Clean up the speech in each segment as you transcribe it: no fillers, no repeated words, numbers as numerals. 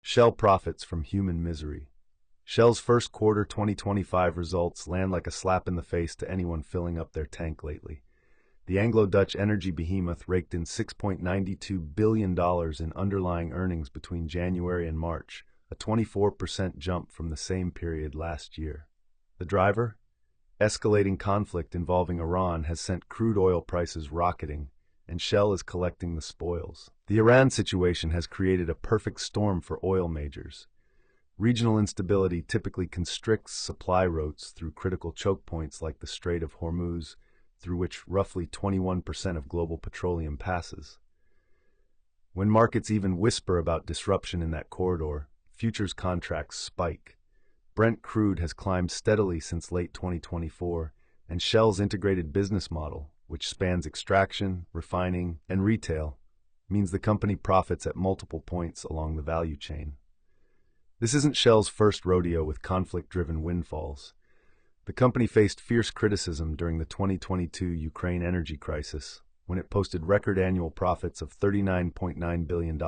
Shell profits from human misery. Shell's first quarter 2025 results land like a slap in the face to anyone filling up their tank lately. The Anglo-Dutch energy behemoth raked in $6.92 billion in underlying earnings between January and March, a 24% jump from the same period last year. The driver? Escalating conflict involving Iran has sent crude oil prices rocketing, and Shell is collecting the spoils. The Iran situation has created a perfect storm for oil majors. Regional instability typically constricts supply routes through critical choke points like the Strait of Hormuz, through which roughly 21% of global petroleum passes. When markets even whisper about disruption in that corridor, futures contracts spike. Brent crude has climbed steadily since late 2024, and Shell's integrated business model, which spans extraction, refining, and retail, means the company profits at multiple points along the value chain. This isn't Shell's first rodeo with conflict-driven windfalls. The company faced fierce criticism during the 2022 Ukraine energy crisis, when it posted record annual profits of $39.9 billion,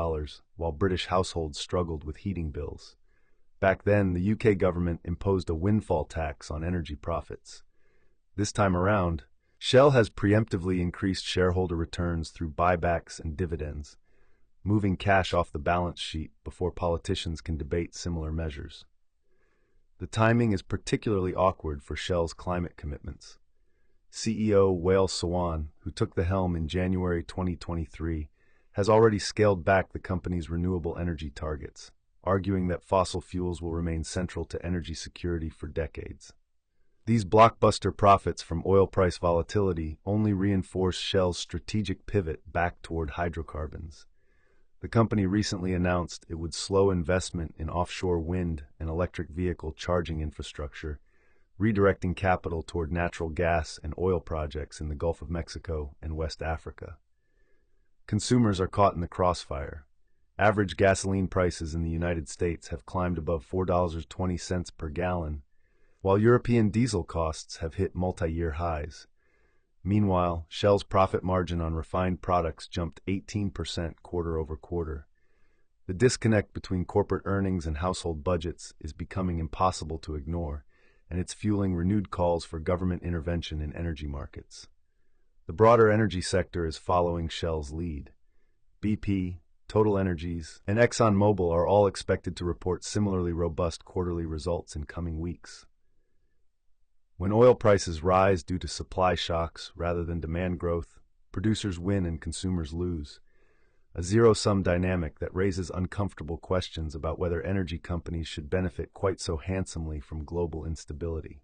while British households struggled with heating bills. Back then, the UK government imposed a windfall tax on energy profits. This time around, Shell has preemptively increased shareholder returns through buybacks and dividends, moving cash off the balance sheet before politicians can debate similar measures. The timing is particularly awkward for Shell's climate commitments. CEO Wael Sawan, who took the helm in January 2023, has already scaled back the company's renewable energy targets, arguing that fossil fuels will remain central to energy security for decades. These blockbuster profits from oil price volatility only reinforce Shell's strategic pivot back toward hydrocarbons. The company recently announced it would slow investment in offshore wind and electric vehicle charging infrastructure, redirecting capital toward natural gas and oil projects in the Gulf of Mexico and West Africa. Consumers are caught in the crossfire. Average gasoline prices in the United States have climbed above $4.20 per gallon, while European diesel costs have hit multi-year highs. Meanwhile, Shell's profit margin on refined products jumped 18% quarter over quarter. The disconnect between corporate earnings and household budgets is becoming impossible to ignore, and it's fueling renewed calls for government intervention in energy markets. The broader energy sector is following Shell's lead. BP, Total Energies, and ExxonMobil are all expected to report similarly robust quarterly results in coming weeks. When oil prices rise due to supply shocks rather than demand growth, producers win and consumers lose, a zero-sum dynamic that raises uncomfortable questions about whether energy companies should benefit quite so handsomely from global instability.